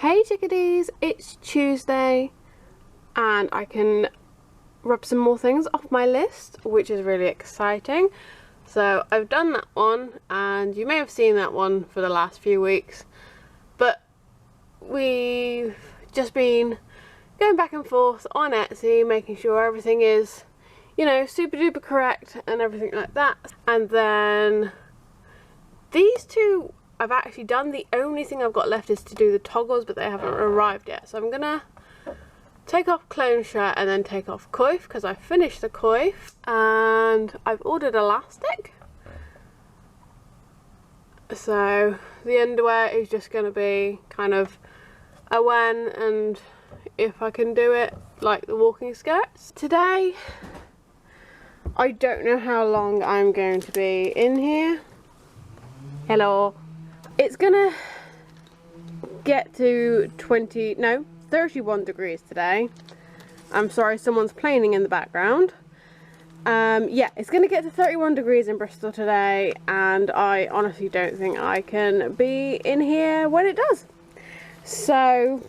Hey Chickadees, it's Tuesday and I can rub some more things off my list, which is really exciting. So I've done that one and you may have seen that one for the last few weeks, but we've just been going back and forth on Etsy, making sure everything is, you know, super duper correct and everything like that. And then these two I've actually done. The only thing I've got left is to do the toggles, but they haven't arrived yet. So I'm gonna take off clone shirt and then take off coif, because I finished the coif and I've ordered elastic. So the underwear is just gonna be kind of a when and if I can do it, like the walking skirts. Today, I don't know how long I'm going to be in here. Hello. It's gonna get to 31 degrees today. I'm sorry, someone's planing in the background. Yeah, it's gonna get to 31 degrees in Bristol today, and I honestly don't think I can be in here when it does. So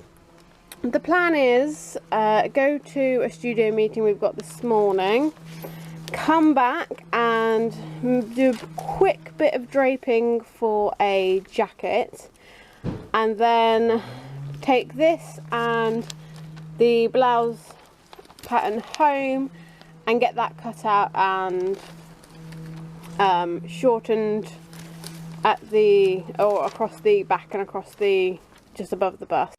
the plan is go to a studio meeting we've got this morning, come back and do a quick bit of draping for a jacket, and then take this and the blouse pattern home and get that cut out and shortened at the, or across the back and across the, just above the bust.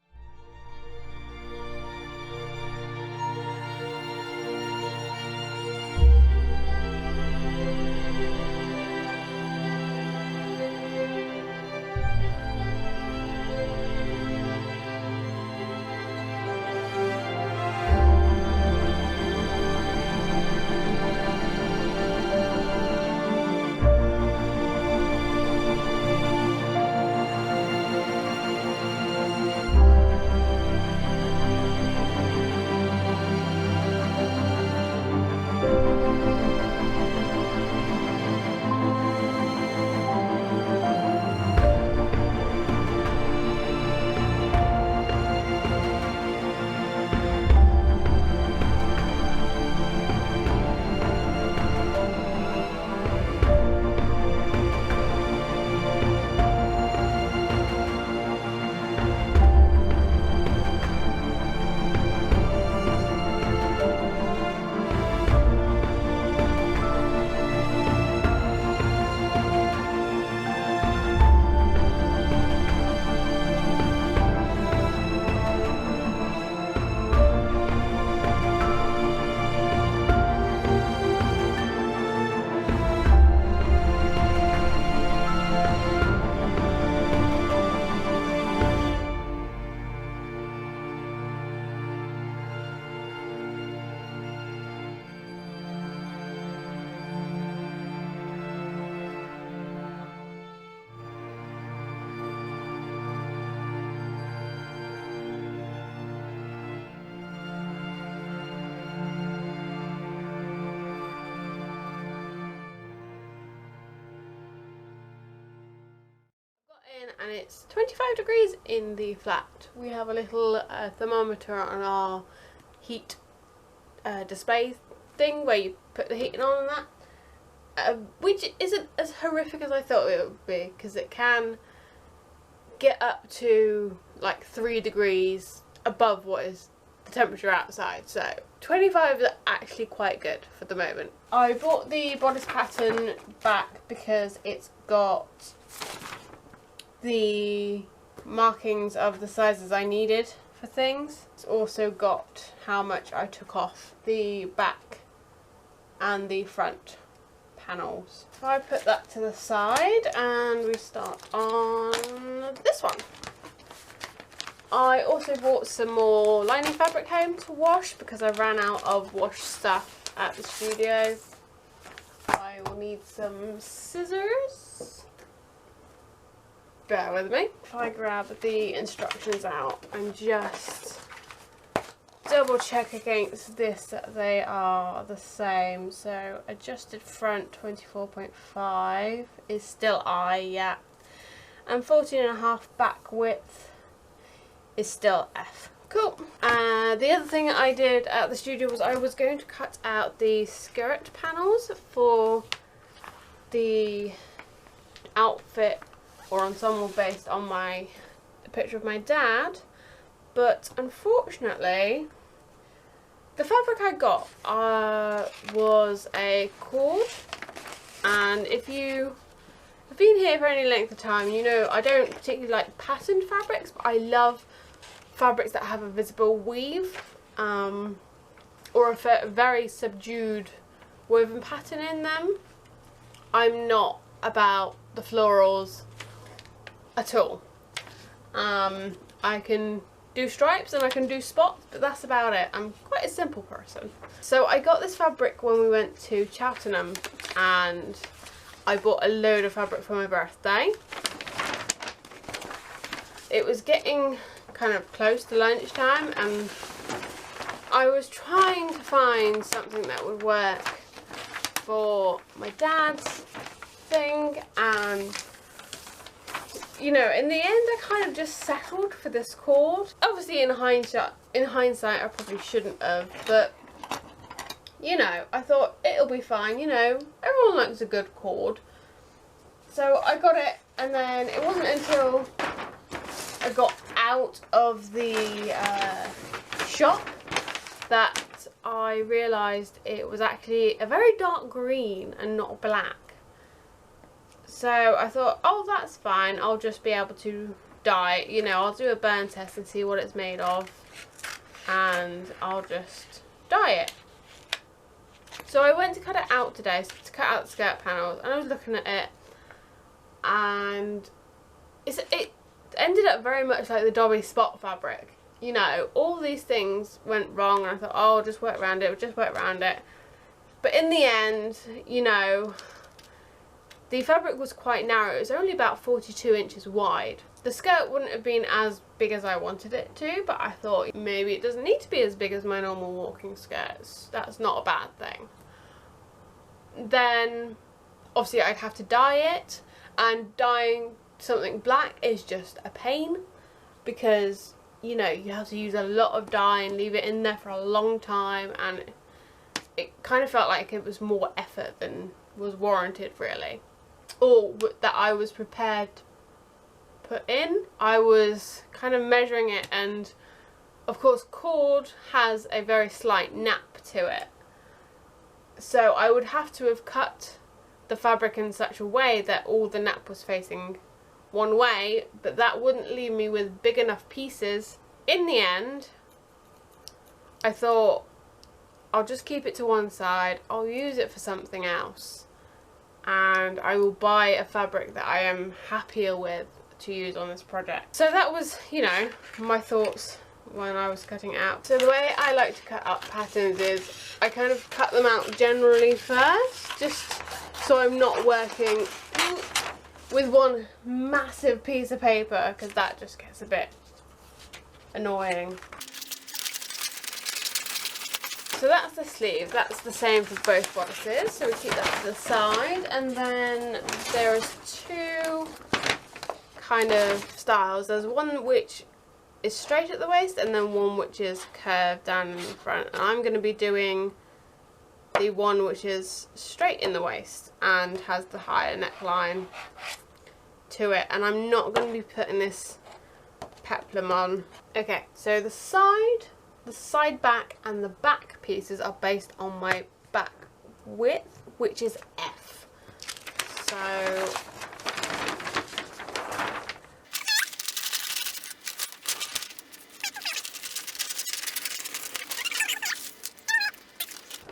And it's 25 degrees in the flat. We have a little thermometer on our heat display thing where you put the heating on and that, which isn't as horrific as I thought it would be, because it can get up to like 3 degrees above what is the temperature outside. So 25 is actually quite good for the moment. I bought the bodice pattern back because it's got the markings of the sizes I needed for things. It's also got how much I took off the back and the front panels. So I put that to the side and we start on this one. I also bought some more lining fabric home to wash because I ran out of wash stuff at the studio. I will need some scissors. Bear with me. If I grab the instructions out and just double check against this that they are the same. So adjusted front 24.5 is still I, yeah. And 14.5 back width is still F. Cool. The other thing I did at the studio was I was going to cut out the skirt panels for the outfit or ensemble based on my picture of my dad, but unfortunately the fabric I got was a cord, and if you have been here for any length of time, you know I don't particularly like patterned fabrics, but I love fabrics that have a visible weave or a very subdued woven pattern in them. I'm not about the florals at all. I can do stripes and I can do spots, but that's about it. I'm quite a simple person. So I got this fabric when we went to Cheltenham, and I bought a load of fabric for my birthday. It was getting kind of close to lunchtime and I was trying to find something that would work for my dad's thing, and you know, in the end I kind of just settled for this cord. Obviously in hindsight I probably shouldn't have, but you know, I thought it'll be fine, you know, everyone likes a good cord. So I got it, and then it wasn't until I got out of the shop that I realised it was actually a very dark green and not black. So I thought, oh, that's fine, I'll just be able to dye it, you know, I'll do a burn test and see what it's made of, and I'll just dye it. So I went to cut it out today, to cut out the skirt panels, and I was looking at it, and it ended up very much like the Dobby spot fabric. You know, all these things went wrong, and I thought, oh, I'll just work around it, just work around it. But in the end, you know, the fabric was quite narrow. It was only about 42 inches wide. The skirt wouldn't have been as big as I wanted it to, but I thought maybe it doesn't need to be as big as my normal walking skirts. That's not a bad thing. Then, obviously, I'd have to dye it, and dyeing something black is just a pain because, you know, you have to use a lot of dye and leave it in there for a long time, and it kind of felt like it was more effort than was warranted, really, or that I was prepared to put in. I was kind of measuring it, and of course cord has a very slight nap to it, so I would have to have cut the fabric in such a way that all the nap was facing one way, but that wouldn't leave me with big enough pieces. In the end, I thought I'll just keep it to one side, I'll use it for something else, and I will buy a fabric that I am happier with to use on this project. So that was, you know, my thoughts when I was cutting it out. So the way I like to cut up patterns is I kind of cut them out generally first, just so I'm not working with one massive piece of paper, because that just gets a bit annoying. So that's the sleeve. That's the same for both bodices, so we keep that to the side. And then there's two kind of styles. There's one which is straight at the waist, and then one which is curved down in the front. And I'm going to be doing the one which is straight in the waist and has the higher neckline to it, and I'm not going to be putting this peplum on. Okay, so the side back and the back pieces are based on my back width, which is F. So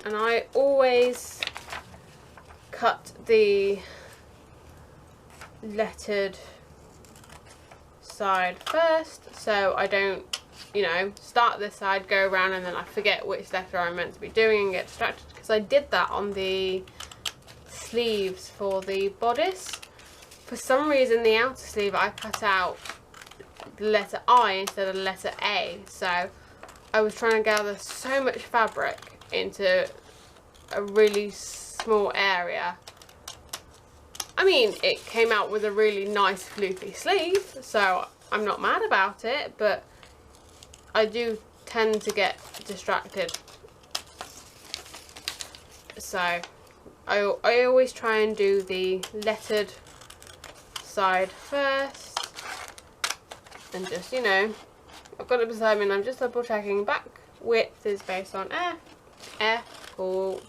and I always cut the lettered side first, so I don't, you know, start this side, go around, and then I forget which letter I'm meant to be doing and get distracted, because I did that on the sleeves for the bodice. For some reason the outer sleeve I cut out the letter I instead of the letter A, so I was trying to gather so much fabric into a really small area. I mean, it came out with a really nice floofy sleeve, so I'm not mad about it, but I do tend to get distracted. So I always try and do the lettered side first, and just, you know, I've got it beside me and I'm just double checking. Back width is based on F, cool.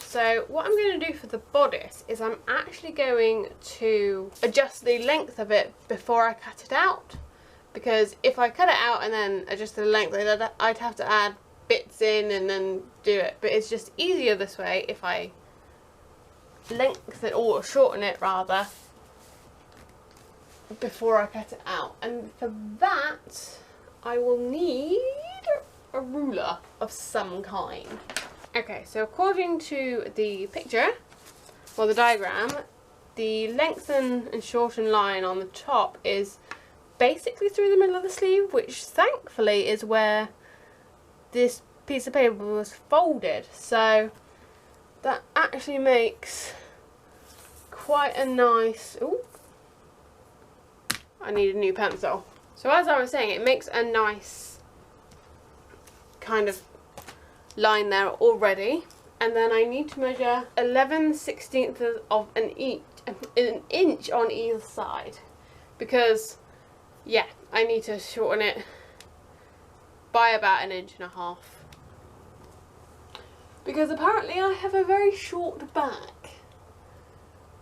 So what I'm going to do for the bodice is I'm actually going to adjust the length of it before I cut it out, because if I cut it out and then adjust the length, I'd have to add bits in and then do it. But it's just easier this way if I lengthen or shorten it rather before I cut it out. And for that I will need a ruler of some kind. Okay, so according to the picture, or the diagram, the lengthen and shorten line on the top is basically through the middle of the sleeve, which thankfully is where this piece of paper was folded. So that actually makes quite a nice... Ooh, I need a new pencil. So as I was saying, it makes a nice kind of line there already, and then I need to measure 11/16 of an inch on either side, because yeah, I need to shorten it by about 1.5 inches, because apparently I have a very short back.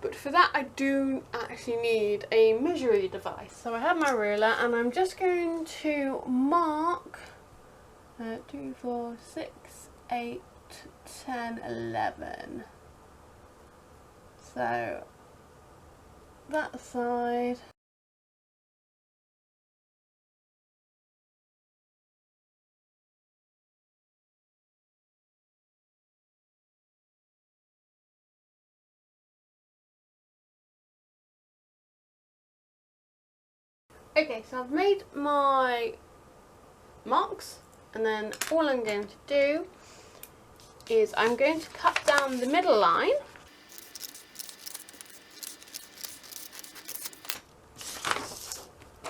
But for that I do actually need a measuring device. So I have my ruler and I'm just going to mark 2, 4, 6, 8, 10, 11. So that side. Okay, so I've made my marks, and then all I'm going to do is I'm going to cut down the middle line,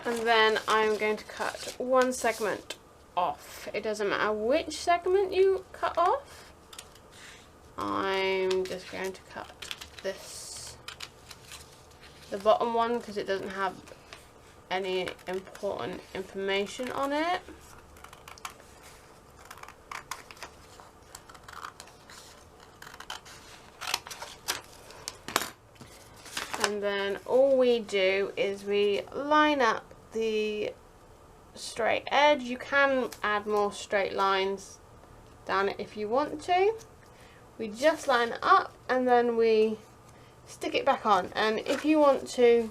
and then I'm going to cut one segment off. It doesn't matter which segment you cut off. I'm just going to cut this, the bottom one, because it doesn't have any important information on it. And then all we do is we line up the straight edge. You can add more straight lines down it if you want to. We just line it up and then we stick it back on. And if you want to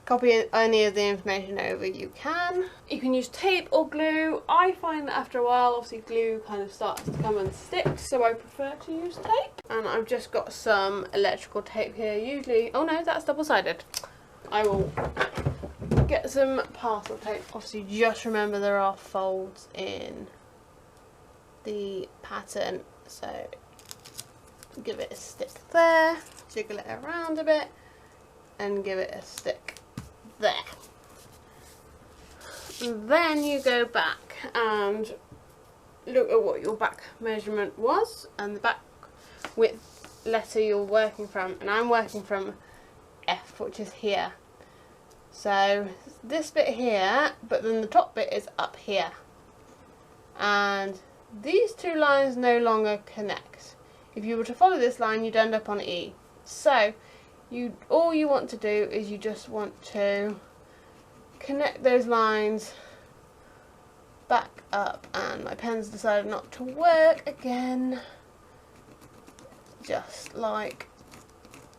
copy any of the information over, you can. You can use tape or glue. I find that after a while, obviously glue kind of starts to come and stick, so I prefer to use tape. And I've just got some electrical tape here, usually, oh no, that's double-sided. I will get some parcel tape. Obviously just remember there are folds in the pattern, so give it a stick there, jiggle it around a bit, and give it a stick there. And then you go back and look at what your back measurement was and the back width letter you're working from, and I'm working from F, which is here. So this bit here, but then the top bit is up here, and these two lines no longer connect. If you were to follow this line, you'd end up on E. So all you want to do is you just want to connect those lines back up, and my pen's decided not to work again, just like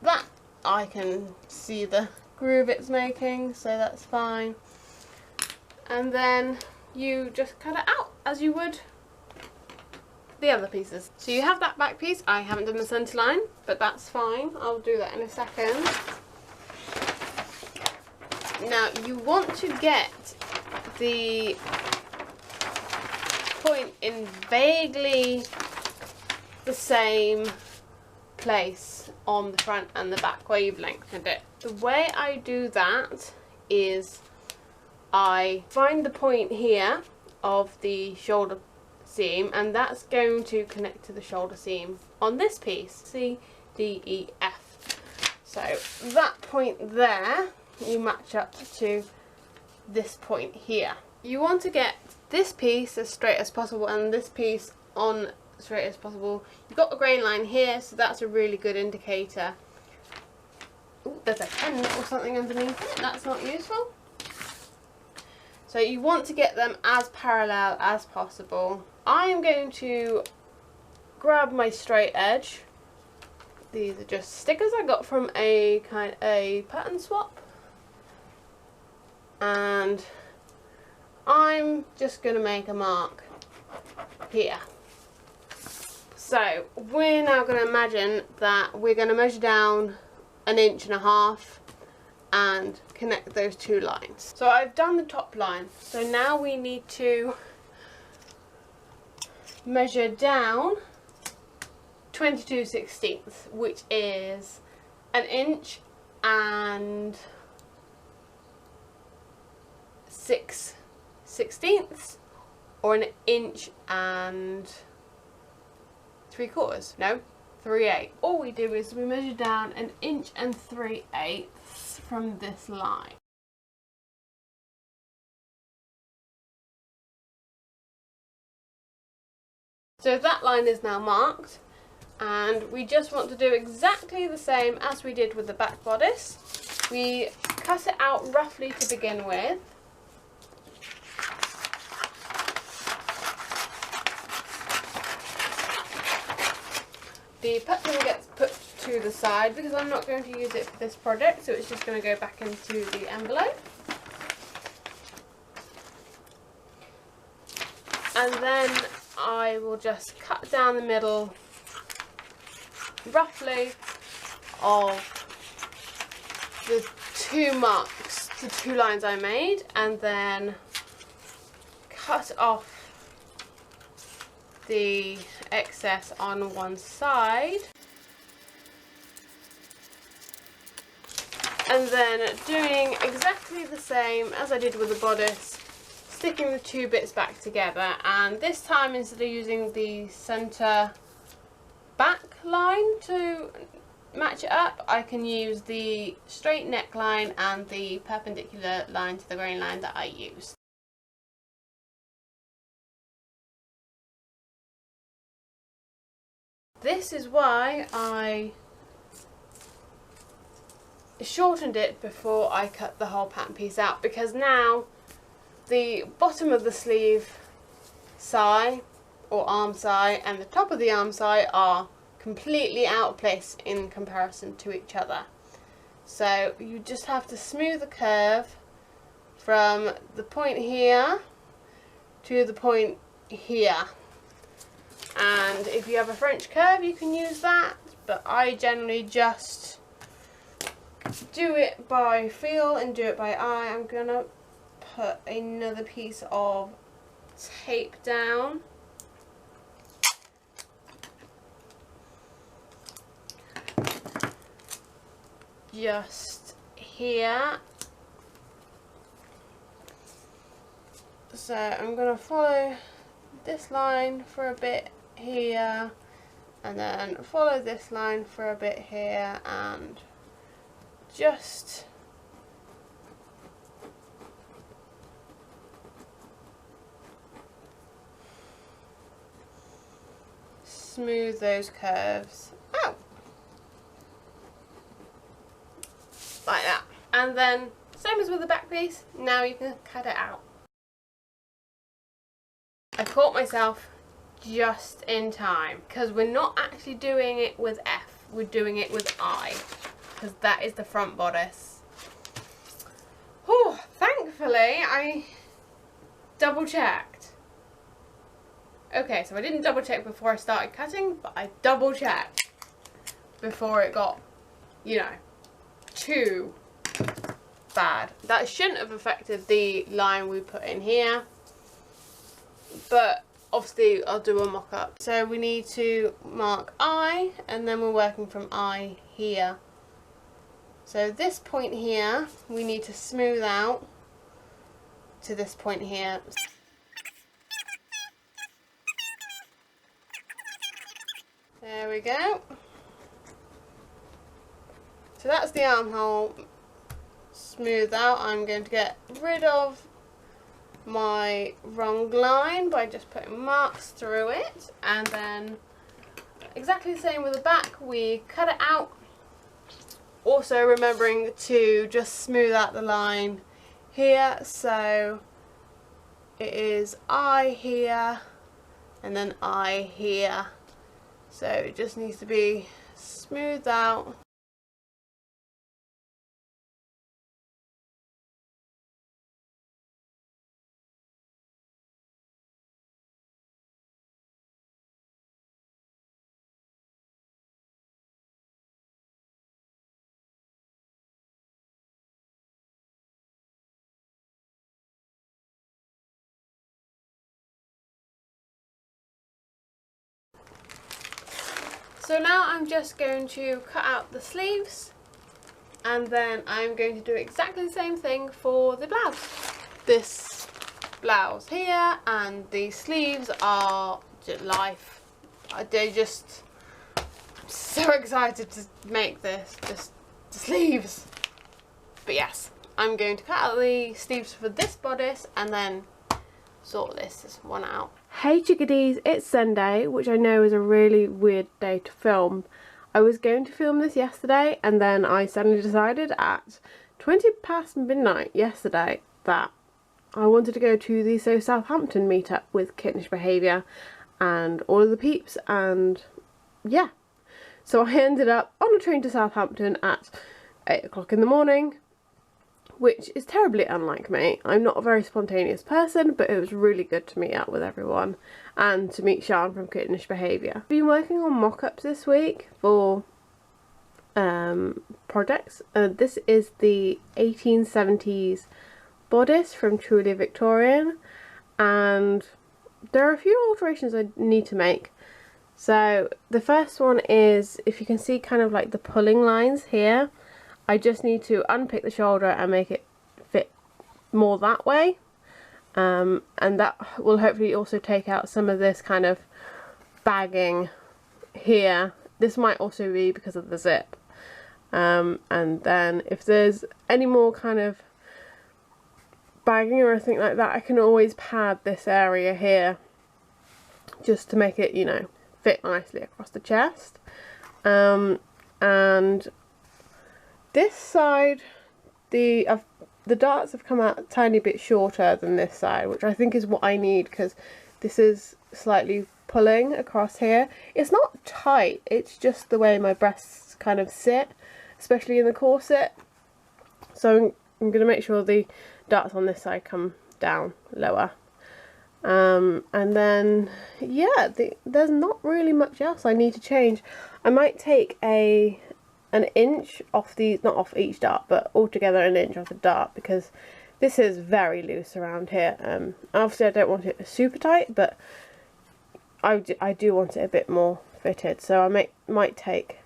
that. I can see the groove it's making, so that's fine. And then you just cut it out as you would the other pieces. So you have that back piece. I haven't done the centre line, but that's fine. I'll do that in a second. Now you want to get the point in vaguely the same place on the front and the back where you've lengthened it. The way I do that is I find the point here of the shoulder seam, and that's going to connect to the shoulder seam on this piece, C, D, E, F. So that point there, you match up to this point here. You want to get this piece as straight as possible and this piece on straight as possible. You've got a grain line here, so that's a really good indicator. Ooh, there's a pen or something underneath it, that's not useful. So you want to get them as parallel as possible. I am going to grab my straight edge. These are just stickers I got from a pattern swap. And I'm just going to make a mark here. So we're now going to imagine that we're going to measure down 1.5 inches and connect those two lines. So I've done the top line. So now we need to measure down 22/16, which is 1 inch and 6/16, or 1 inch and 3/4. No, 3/8. All we do is we measure down 1 inch and 3/8 from this line. So that line is now marked, and we just want to do exactly the same as we did with the back bodice. We cut it out roughly to begin with. The pattern gets put to the side because I'm not going to use it for this project, so it's just going to go back into the envelope. And then I will just cut down the middle roughly of the two marks, the two lines I made, and then cut off the excess on one side, and then doing exactly the same as I did with the bodice, sticking the two bits back together, and this time instead of using the center back line to match it up, I can use the straight neckline and the perpendicular line to the grain line that I used. This is why I shortened it before I cut the whole pattern piece out, because now the bottom of the sleeve side or arm side and the top of the arm side are completely out of place in comparison to each other. So you just have to smooth the curve from the point here to the point here. And if you have a French curve, you can use that, but I generally just do it by feel and do it by eye. I'm gonna put another piece of tape down. Just here. So I'm gonna follow this line for a bit here, and then follow this line for a bit here, and just smooth those curves out like that. And then same as with the back piece, now you can cut it out. I caught myself just in time because we're not actually doing it with F, we're doing it with I, because that is the front bodice. Oh, thankfully I double checked. Okay, so I didn't double check before I started cutting, but I double checked before it got, you know, too bad. That shouldn't have affected the line we put in here, but obviously I'll do a mock-up. So we need to mark I, and then we're working from I here. So this point here we need to smooth out to this point here. There we go. So that's the armhole smoothed out. I'm going to get rid of my wrong line by just putting marks through it, and then exactly the same with the back, we cut it out, also remembering to just smooth out the line here, so it is I here and then I here, so it just needs to be smoothed out. So now I'm just going to cut out the sleeves, and then I'm going to do exactly the same thing for the blouse. This blouse here and the sleeves are just life. They just, I'm so excited to make this, just the sleeves. But yes, I'm going to cut out the sleeves for this bodice and then sort this one out. Hey Chickadees, it's Sunday, which I know is a really weird day to film. I was going to film this yesterday, and then I suddenly decided at 20 past midnight yesterday that I wanted to go to the So Southampton meetup with Kittenish Behaviour and all of the peeps, and yeah. So I ended up on a train to Southampton at 8 o'clock in the morning, which is terribly unlike me. I'm not a very spontaneous person, but it was really good to meet up with everyone and to meet Sian from Kittenish Behaviour. I've been working on mock-ups this week for projects. This is the 1870s bodice from Truly Victorian, and there are a few alterations I need to make. So the first one is, if you can see kind of like the pulling lines here, I just need to unpick the shoulder and make it fit more that way, and that will hopefully also take out some of this kind of bagging here. This might also be because of the zip, and then if there's any more kind of bagging or anything like that, I can always pad this area here just to make it, you know, fit nicely across the chest. And this side, the darts have come out a tiny bit shorter than this side, which I think is what I need, because this is slightly pulling across here. It's not tight, it's just the way my breasts kind of sit, especially in the corset. So I'm going to make sure the darts on this side come down lower. And then, yeah, there's not really much else I need to change. I might take an inch off these, not off each dart, but altogether an inch off the dart, because this is very loose around here. Obviously I don't want it super tight, but I do want it a bit more fitted, so I might take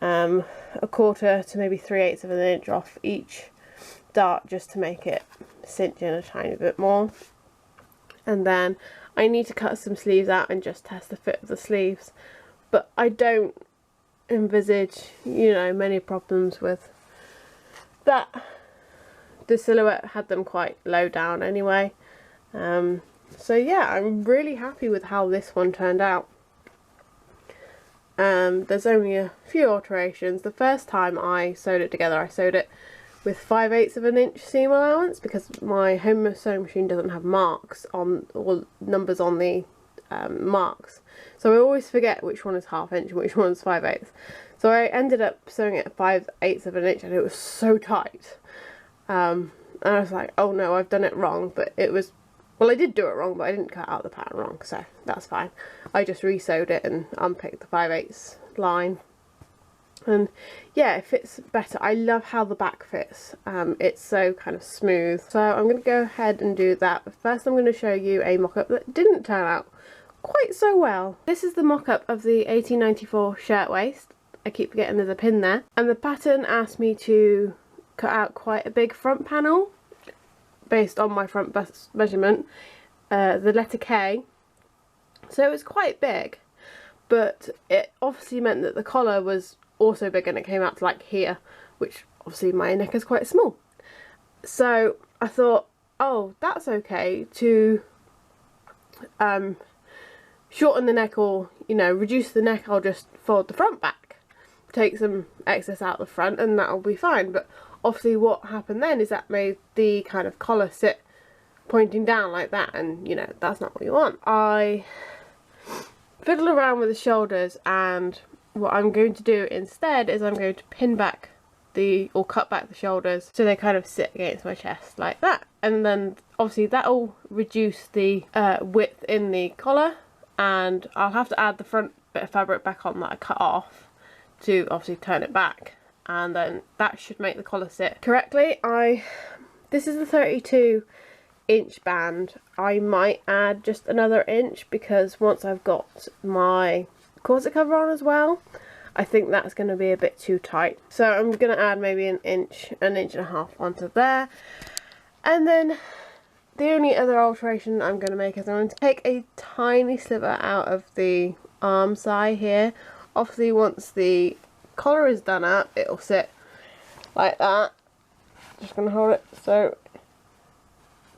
a quarter to maybe 3/8 of an inch off each dart, just to make it cinch in a tiny bit more. And then I need to cut some sleeves out and just test the fit of the sleeves, but I don't envisage, you know, many problems with that. The silhouette had them quite low down anyway, so yeah, I'm really happy with how this one turned out. There's only a few alterations. The first time I sewed it together, I sewed it with 5/8 of an inch seam allowance, because my home sewing machine doesn't have marks on, or numbers on the marks, so I always forget which one is 1/2 inch and which one's 5/8. So I ended up sewing it at 5/8 of an inch, and it was so tight, and I was like, oh no, I've done it wrong. But it was, well, I did do it wrong, but I didn't cut out the pattern wrong, so that's fine. I just re-sewed it and unpicked the 5/8 line, and yeah, it fits better. I love how the back fits. It's so kind of smooth. So I'm going to go ahead and do that. But first I'm going to show you a mock-up that didn't turn out quite so well. This is the mock-up of the 1894 shirtwaist. I keep forgetting there's a pin there. And the pattern asked me to cut out quite a big front panel based on my front bust measurement, the letter K. So it's quite big, but it obviously meant that the collar was also big and it came out to like here, which obviously my neck is quite small. So I thought, oh, that's okay to shorten the neck, or you know, reduce the neck. I'll just fold the front back, take some excess out the front, and that'll be fine. But obviously what happened then is that made the kind of collar sit pointing down like that, and you know, that's not what you want. I fiddle around with the shoulders, and what I'm going to do instead is I'm going to pin back or cut back the shoulders so they kind of sit against my chest like that, and then obviously that'll reduce the width in the collar, and I'll have to add the front bit of fabric back on that I cut off to obviously turn it back, and then that should make the collar sit correctly. This is the 32-inch band. I might add just another inch, because once I've got my corset cover on as well, I think that's going to be a bit too tight. So I'm going to add maybe an inch and a half onto there. And then the only other alteration I'm going to make is I'm going to take a tiny sliver out of the arm side here. Obviously once the collar is done up, it'll sit like that. Just going to hold it so,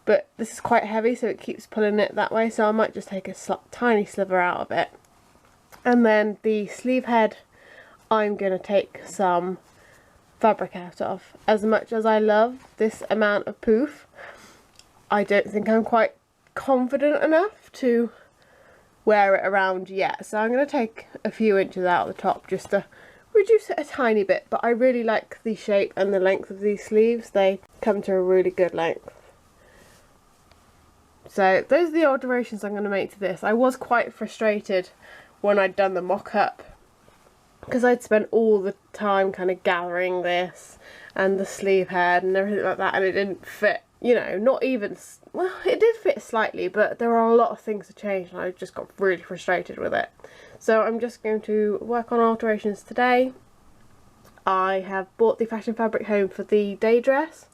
but this is quite heavy, so it keeps pulling it that way, so I might just take a tiny sliver out of it. And then the sleeve head, I'm going to take some fabric out of. As much as I love this amount of poof, I don't think I'm quite confident enough to wear it around yet. So I'm going to take a few inches out of the top just to reduce it a tiny bit. But I really like the shape and the length of these sleeves. They come to a really good length. So those are the alterations I'm going to make to this. I was quite frustrated when I'd done the mock-up, because I'd spent all the time kind of gathering this and the sleeve head and everything like that, and it didn't fit, you know, not even, well, it did fit slightly, but there are a lot of things to change, and I just got really frustrated with it. So I'm just going to work on alterations today. I have bought the fashion fabric home for the day dress,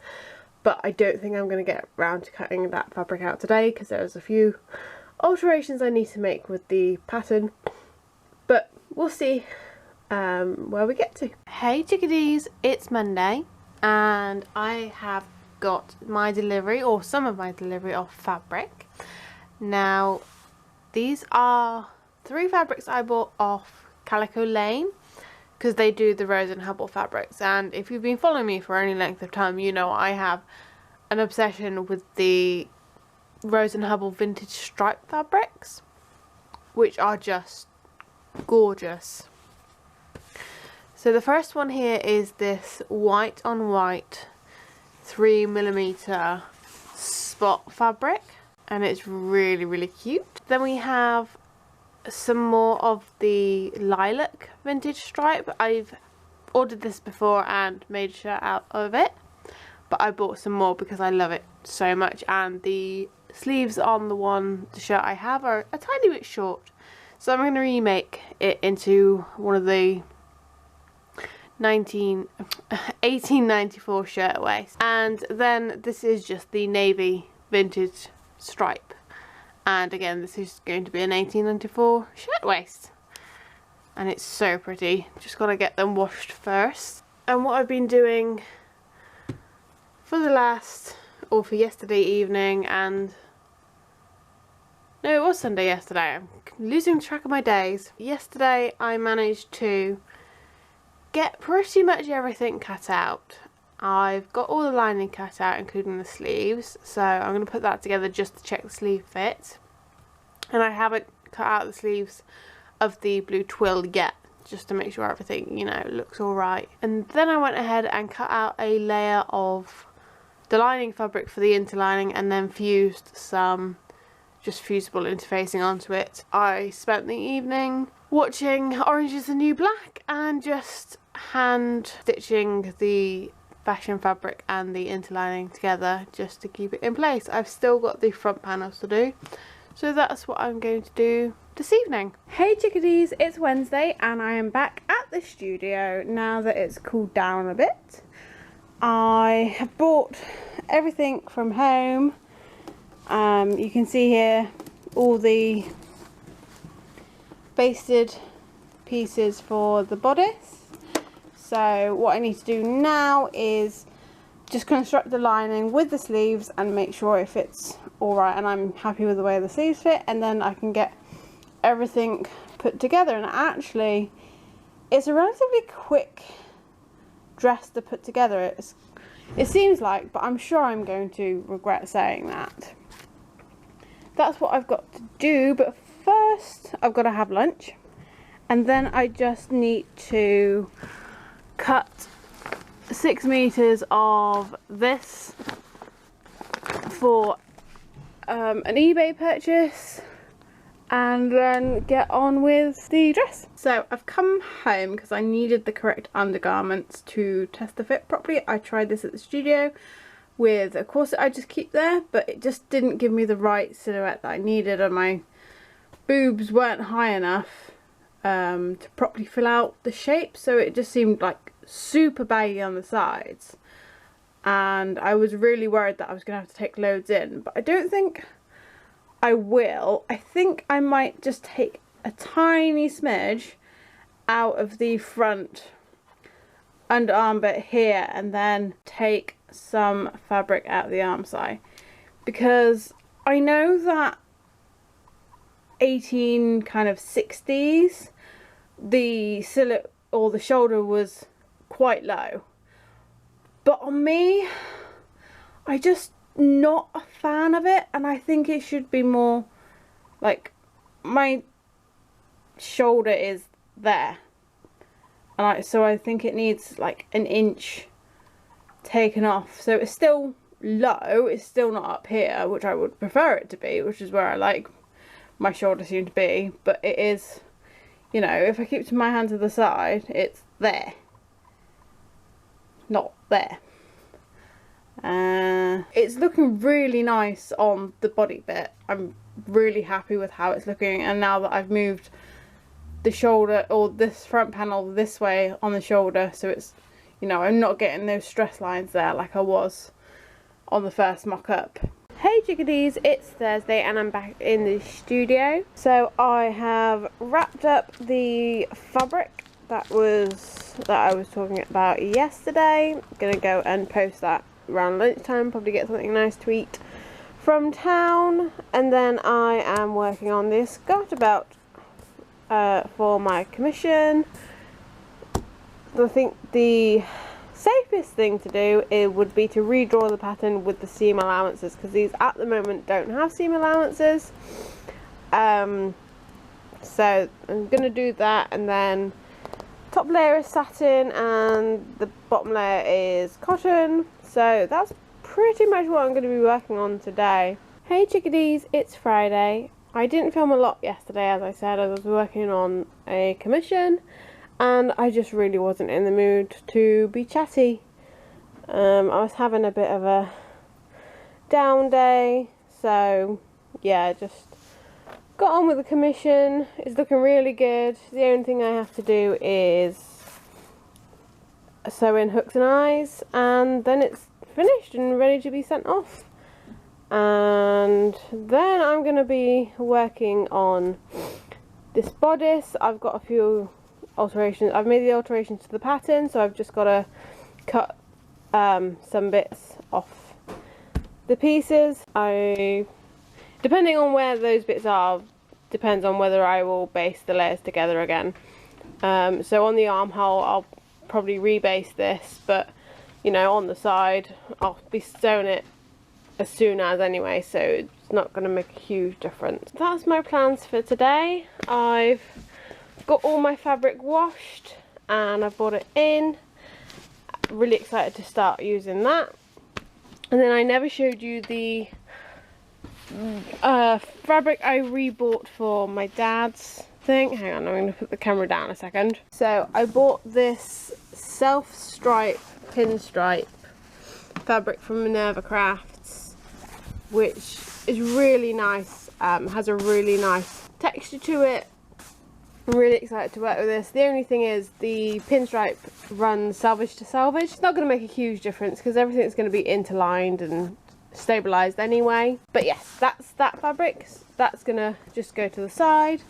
but I don't think I'm going to get around to cutting that fabric out today, because there's a few alterations I need to make with the pattern, but we'll see where we get to. Hey Chickadees, it's Monday and I have got my delivery, or some of my delivery, of fabric. Now these are 3 fabrics I bought off Calico Lane, because they do the Rose and Hubble fabrics, and if you've been following me for any length of time, you know I have an obsession with the Rose and Hubble vintage stripe fabrics, which are just gorgeous. So the first one here is this white on white 3mm spot fabric, and it's really cute. Then we have some more of the lilac vintage stripe. I've ordered this before and made a shirt out of it, but I bought some more because I love it so much, and the sleeves on the shirt I have are a tiny bit short, so I'm going to remake it into one of the 1894 shirtwaist. And then this is just the navy vintage stripe, and again this is going to be an 1894 shirtwaist, and it's so pretty. Just gotta get them washed first. And what I've been doing for the last, or for yesterday evening, and no, it was Sunday yesterday, I'm losing track of my days. Yesterday I managed to get pretty much everything cut out. I've got all the lining cut out, including the sleeves, so I'm going to put that together just to check the sleeve fit. And I haven't cut out the sleeves of the blue twill yet, just to make sure everything, you know, looks alright. And then I went ahead and cut out a layer of the lining fabric for the interlining, and then fused some just fusible interfacing onto it. I spent the evening watching Orange is the New Black and just hand stitching the fashion fabric and the interlining together just to keep it in place. I've still got the front panels to do, so that's what I'm going to do this evening. Hey chickadees, it's Wednesday and I am back at the studio now that it's cooled down a bit. I have brought everything from home. You can see here all the basted pieces for the bodice. So what I need to do now is just construct the lining with the sleeves and make sure it fits alright, and I'm happy with the way the sleeves fit, and then I can get everything put together. And actually it's a relatively quick dress to put together, it seems like, but I'm sure I'm going to regret saying that. That's what I've got to do, but first I've got to have lunch, and then I just need to cut 6 meters of this for an eBay purchase, and then get on with the dress. So I've come home because I needed the correct undergarments to test the fit properly. I tried this at the studio with a corset I just keep there, but it just didn't give me the right silhouette that I needed, and my boobs weren't high enough to properly fill out the shape, so it just seemed like super baggy on the sides, and I was really worried that I was gonna have to take loads in, but I don't think I will. I think I might just take a tiny smidge out of the front underarm bit here and then take some fabric out of the arm side, because I know that 1860s the silhouette or the shoulder was quite low, but on me I just not a fan of it, and I think it should be more like my shoulder is there, and so I think it needs like an inch taken off, so it's still low, it's still not up here, which I would prefer it to be, which is where I like my shoulder seem to be, but it is, you know, if I keep my hand to the side, it's there, not there. It's looking really nice on the body bit. I'm really happy with how it's looking, and now that I've moved the shoulder, or this front panel this way on the shoulder, so it's, you know, I'm not getting those stress lines there like I was on the first mock-up. Hey chickadees, it's Thursday and I'm back in the studio. So I have wrapped up the fabric that I was talking about yesterday. I'm gonna go and post that around lunchtime, probably get something nice to eat from town, and then I am working on this garter belt for my commission. I think the safest thing to do would be to redraw the pattern with the seam allowances, because these at the moment don't have seam allowances. So I'm gonna do that, and then top layer is satin and the bottom layer is cotton. So that's pretty much what I'm going to be working on today. Hey chickadees, it's Friday. I didn't film a lot yesterday, as I said. I was working on a commission and I just really wasn't in the mood to be chatty. I was having a bit of a down day, so yeah, just got on with the commission. It's looking really good. The only thing I have to do is sew in hooks and eyes, and then it's finished and ready to be sent off. And then I'm going to be working on this bodice. I've got a few alterations. I've made the alterations to the pattern, so I've just got to cut some bits off the pieces. Depending on where those bits are, depends on whether I will base the layers together again. So on the armhole I'll probably rebase this, but you know, on the side I'll be sewing it as soon as anyway, so it's not going to make a huge difference. That's my plans for today. I've got all my fabric washed and I've brought it in. Really excited to start using that. And then I never showed you the fabric I rebought for my dad's thing. Hang on, I'm going to put the camera down a second. So I bought this self-stripe pinstripe fabric from Minerva Crafts, which is really nice. Has a really nice texture to it. I'm really excited to work with this. The only thing is the pinstripe runs salvage to salvage. It's not going to make a huge difference because everything's going to be interlined and stabilized anyway. But yes, that's that fabric. That's going to just go to the side.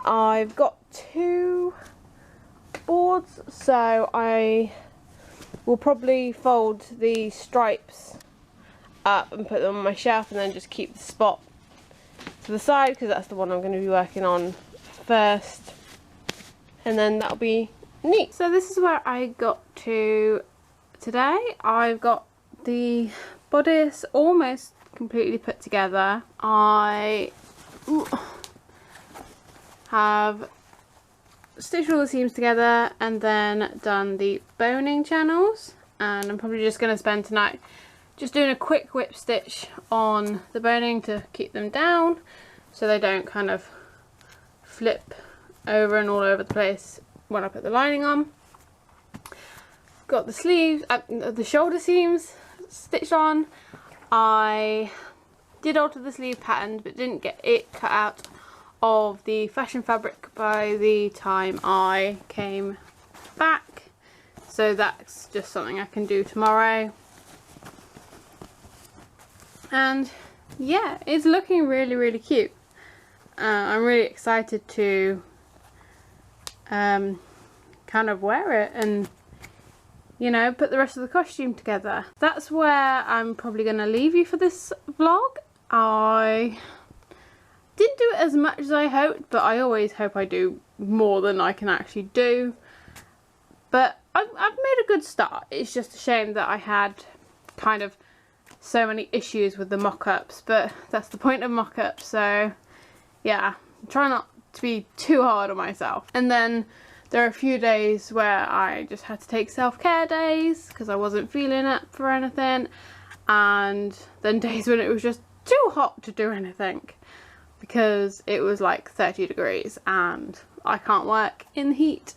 I've got 2 boards, so I will probably fold the stripes up and put them on my shelf, and then just keep the spot to the side because that's the one I'm going to be working on first, and then that'll be neat. So this is where I got to today. I've got the bodice almost completely put together. I have stitched all the seams together and then done the boning channels, and I'm probably just going to spend tonight just doing a quick whip stitch on the boning to keep them down so they don't kind of flip over and all over the place when I put the lining on. Got the sleeves, the shoulder seams stitched on. I did alter the sleeve pattern but didn't get it cut out of the fashion fabric by the time I came back, so that's just something I can do tomorrow. And yeah, it's looking really cute. I'm really excited to kind of wear it and, you know, put the rest of the costume together. That's where I'm probably going to leave you for this vlog. I didn't do it as much as I hoped, but I always hope I do more than I can actually do. But I've made a good start. It's just a shame that I had kind of so many issues with the mock-ups, but that's the point of mock-ups, so yeah, try not to be too hard on myself. And then there are a few days where I just had to take self-care days because I wasn't feeling up for anything, and then days when it was just too hot to do anything because it was like 30 degrees and I can't work in the heat.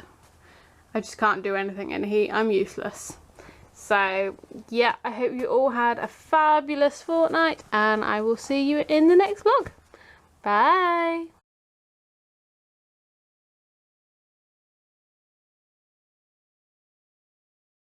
I just can't do anything in the heat. I'm useless. So yeah, I hope you all had a fabulous fortnight, and I will see you in the next vlog. Bye!